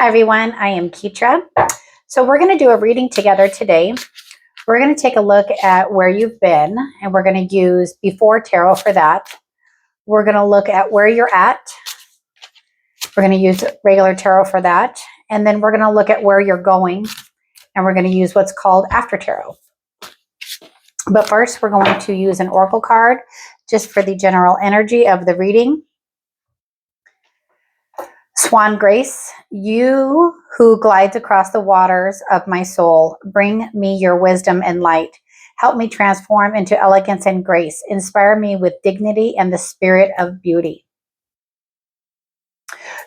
Hi everyone, I am Ketra. So we're going to do a reading together today. We're going to take a look at where you've been, and we're going to use before tarot for that. We're going to look at where you're at. We're going to use regular tarot for that. And then we're going to look at where you're going, and we're going to use what's called after tarot. But first, we're going to use an oracle card just for the general energy of the reading. Swan Grace, you who glides across the waters of my soul, bring me your wisdom and light. Help me transform into elegance and grace. Inspire me with dignity and the spirit of beauty.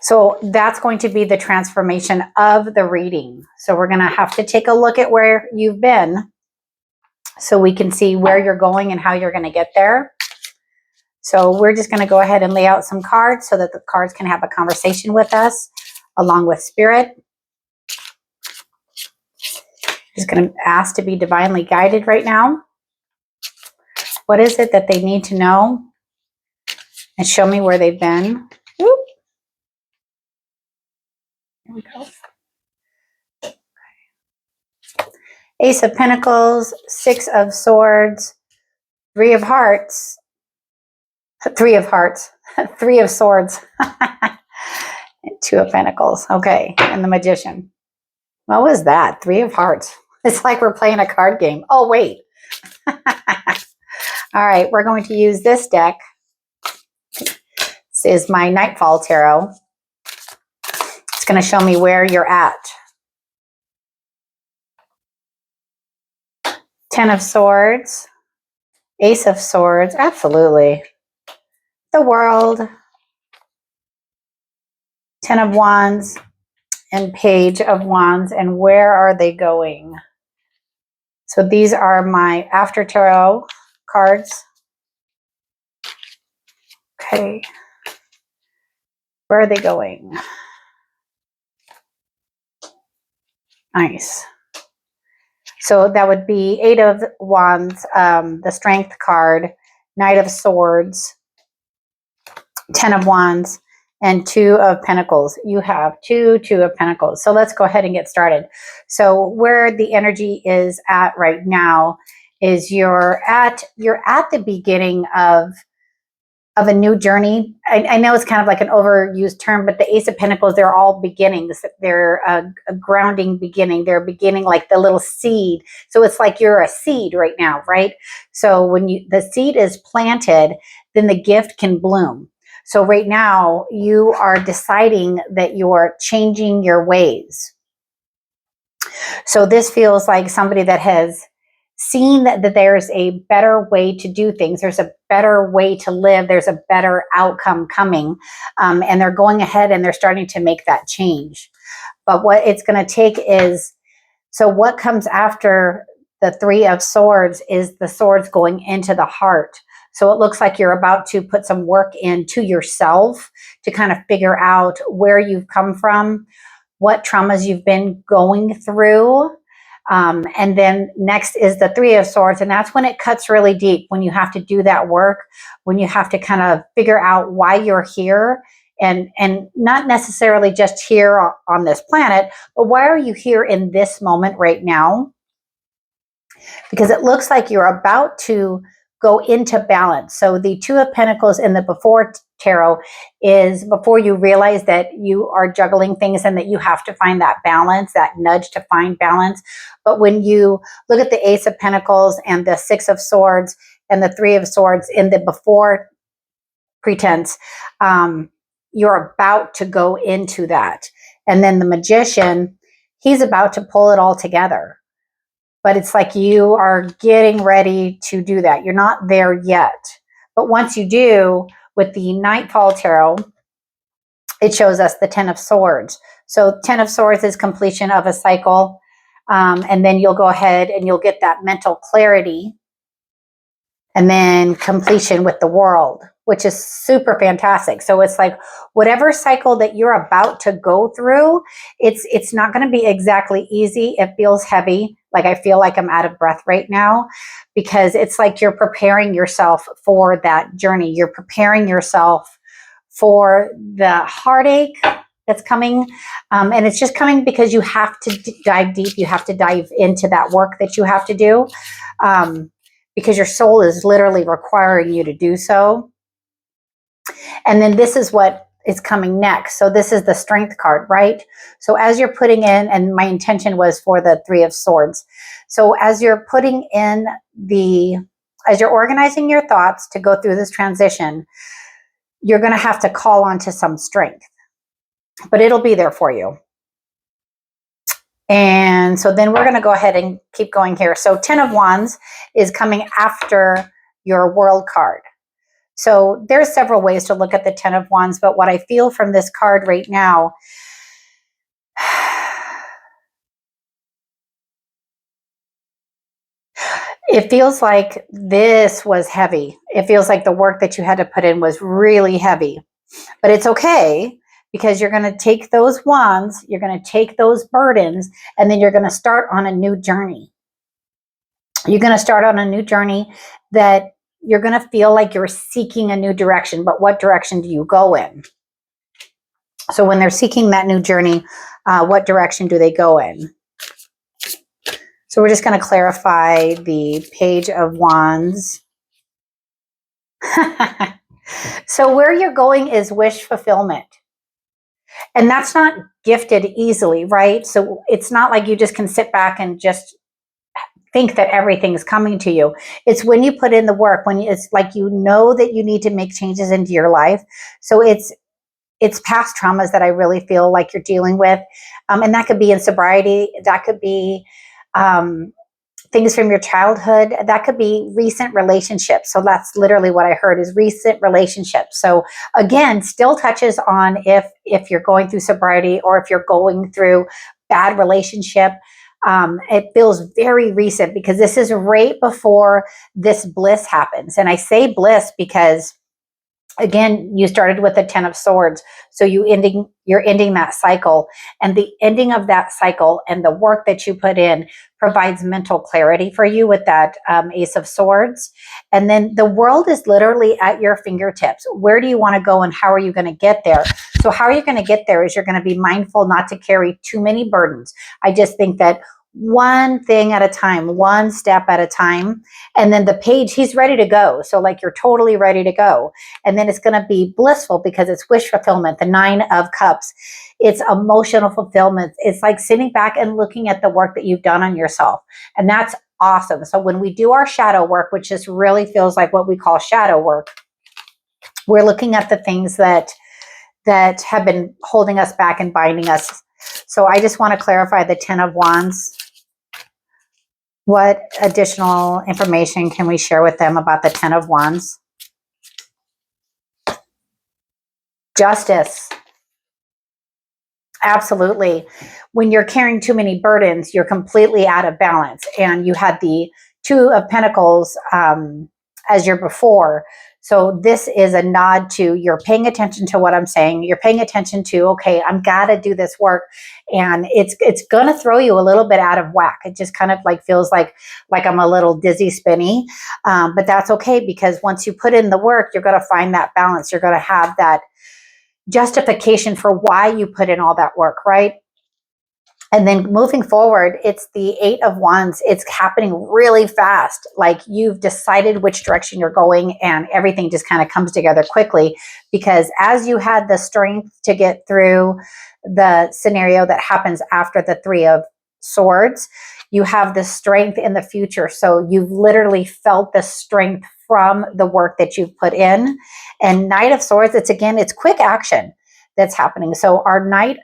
So that's going to be the transformation of the reading. So we're going to have to take a look at where you've been so we can see where you're going and how you're going to get there. So we're just going to go ahead and lay out some cards so that the cards can have a conversation with us along with spirit. Just going to ask to be divinely guided right now. What is it that they need to know? And show me where they've been. Whoop. Here we go. Ace of Pentacles, Six of Swords, Three of Hearts, Three of Swords, Two of Pentacles. Okay, and the Magician. What was that? Three of Hearts. It's like we're playing a card game. Oh, wait. All right, we're going to use this deck. This is my Nightfall Tarot. It's going to show me where you're at. Ten of Swords, Ace of Swords, absolutely. The World, Ten of Wands, and Page of Wands. And where are they going? So these are my after tarot cards. Okay. Where are they going? Nice. So that would be Eight of Wands, the Strength card, Knight of Swords, Ten of Wands, and Two of Pentacles. You have Two of Pentacles. So let's go ahead and get started. So where the energy is at right now is you're at the beginning of a new journey. I know it's kind of like an overused term, but the Ace of Pentacles, they're all beginnings. They're a grounding beginning. They're beginning like the little seed. So it's like you're a seed right now, right? So when the seed is planted, then the gift can bloom. So right now you are deciding that you're changing your ways. So this feels like somebody that has seen that there's a better way to do things. There's a better way to live. There's a better outcome coming. And they're going ahead and they're starting to make that change. But what it's going to take is, so what comes after the Three of Swords is the swords going into the heart. So it looks like you're about to put some work into yourself to kind of figure out where you've come from, what traumas you've been going through. And then next is the Three of Swords. And that's when it cuts really deep, when you have to do that work, when you have to kind of figure out why you're here, and not necessarily just here on this planet, but why are you here in this moment right now? Because it looks like you're about to go into balance. So the Two of Pentacles in the before tarot is before you realize that you are juggling things and that you have to find that balance, that nudge to find balance. But when you look at the Ace of Pentacles and the Six of Swords and the Three of Swords in the before pretense, you're about to go into that. And then the Magician, he's about to pull it all together. But it's like you are getting ready to do that. You're not there yet. But once you do, with the Nightfall Tarot, it shows us the Ten of Swords. So Ten of Swords is completion of a cycle. And then you'll go ahead and you'll get that mental clarity. And then completion with the World, which is super fantastic. So it's like whatever cycle that you're about to go through, it's not going to be exactly easy. It feels heavy. Like I feel like I'm out of breath right now because it's like you're preparing yourself for that journey. You're preparing yourself for the heartache, that's coming. And it's just coming because you have to dive deep. You have to dive into that work that you have to do, because your soul is literally requiring you to do so. And then this is what is coming next. So this is the strength card, right? So as you're putting in, and my intention was for the 3 of Swords. So as you're putting in as you're organizing your thoughts to go through this transition, you're going to have to call onto some strength, but it'll be there for you. And so then we're going to go ahead and keep going here. So 10 of Wands is coming after your World card. So there's several ways to look at the 10 of Wands, but what I feel from this card right now, it feels like this was heavy. It feels like the work that you had to put in was really heavy, but it's okay, because you're going to take those wands, you're going to take those burdens, and then you're going to start on a new journey. You're going to start on a new journey that you're going to feel like you're seeking a new direction, but what direction do you go in? So when they're seeking that new journey, what direction do they go in? So we're just going to clarify the Page of Wands. So where you're going is wish fulfillment. And that's not gifted easily, right? So it's not like you just can sit back and just think that everything's coming to you. It's when you put in the work, when it's like you know that you need to make changes into your life. So it's past traumas that I really feel like you're dealing with. And that could be in sobriety. That could be things from your childhood. That could be recent relationships. So that's literally what I heard, is recent relationships. So again, still touches on if you're going through sobriety or if you're going through bad relationship. It feels very recent, because this is right before this bliss happens. And I say bliss because, again, you started with the 10 of Swords. So you're ending that cycle, and the ending of that cycle and the work that you put in provides mental clarity for you with that Ace of Swords. And then the world is literally at your fingertips. Where do you want to go, and how are you going to get there? So how are you going to get there is you're going to be mindful not to carry too many burdens. I just think that one thing at a time, one step at a time. And then the Page, he's ready to go. So like you're totally ready to go. And then it's going to be blissful because it's wish fulfillment, the 9 of Cups. It's emotional fulfillment. It's like sitting back and looking at the work that you've done on yourself. And that's awesome. So when we do our shadow work, which just really feels like what we call shadow work, we're looking at the things that have been holding us back and binding us. So I just want to clarify the 10 of Wands. What additional information can we share with them about the 10 of Wands? Justice. Absolutely. When you're carrying too many burdens, you're completely out of balance. And you had the 2 of Pentacles as your before. So this is a nod to, you're paying attention to what I'm saying. You're paying attention to, okay, I'm got to do this work. And it's going to throw you a little bit out of whack. It just kind of like feels like I'm a little dizzy spinny. But that's okay, because once you put in the work, you're going to find that balance. You're going to have that justification for why you put in all that work, right? And then moving forward, it's the 8 of Wands. It's happening really fast. Like you've decided which direction you're going, and everything just kind of comes together quickly, because as you had the strength to get through the scenario that happens after the 3 of Swords, you have the strength in the future. So you've literally felt the strength from the work that you've put in. And Knight of Swords, it's quick action that's happening. So our Knight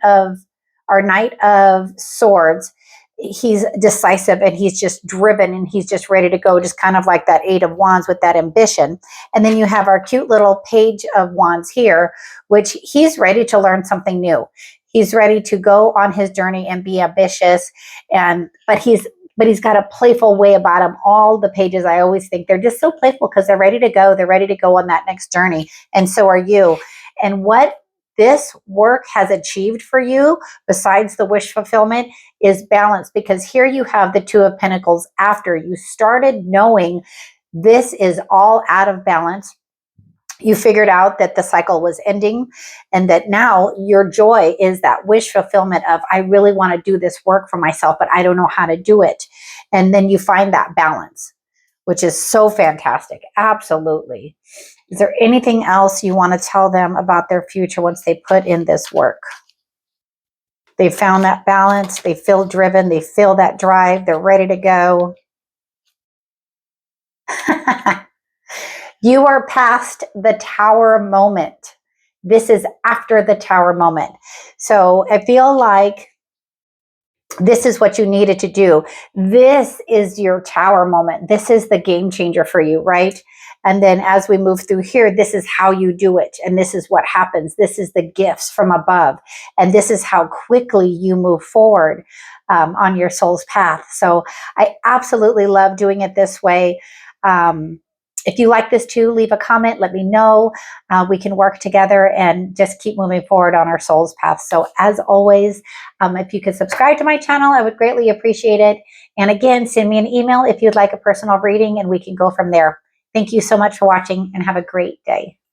of Swords, he's decisive, and he's just driven, and he's just ready to go, just kind of like that 8 of Wands with that ambition. And then you have our cute little Page of Wands here, which he's ready to learn something new. He's ready to go on his journey and be ambitious, but he's got a playful way about him. All the pages, I always think, they're just so playful because they're ready to go. They're ready to go on that next journey. And so are you. And what this work has achieved for you, besides the wish fulfillment, is balance. Because here you have the 2 of Pentacles after you started knowing this is all out of balance. You figured out that the cycle was ending and that now your joy is that wish fulfillment of, I really want to do this work for myself, but I don't know how to do it. And then you find that balance, which is so fantastic. Absolutely. Is there anything else you want to tell them about their future once they put in this work? They found that balance. They feel driven. They feel that drive. They're ready to go. You are past the tower moment. This is after the tower moment. So I feel like this is what you needed to do. This is your tower moment. This is the game changer for you, right? And then as we move through here, this is how you do it. And this is what happens. This is the gifts from above. And this is how quickly you move forward on your soul's path. So I absolutely love doing it this way. If you like this too, leave a comment, let me know. We can work together and just keep moving forward on our soul's path. So as always, if you could subscribe to my channel, I would greatly appreciate it. And again, send me an email if you'd like a personal reading and we can go from there. Thank you so much for watching and have a great day.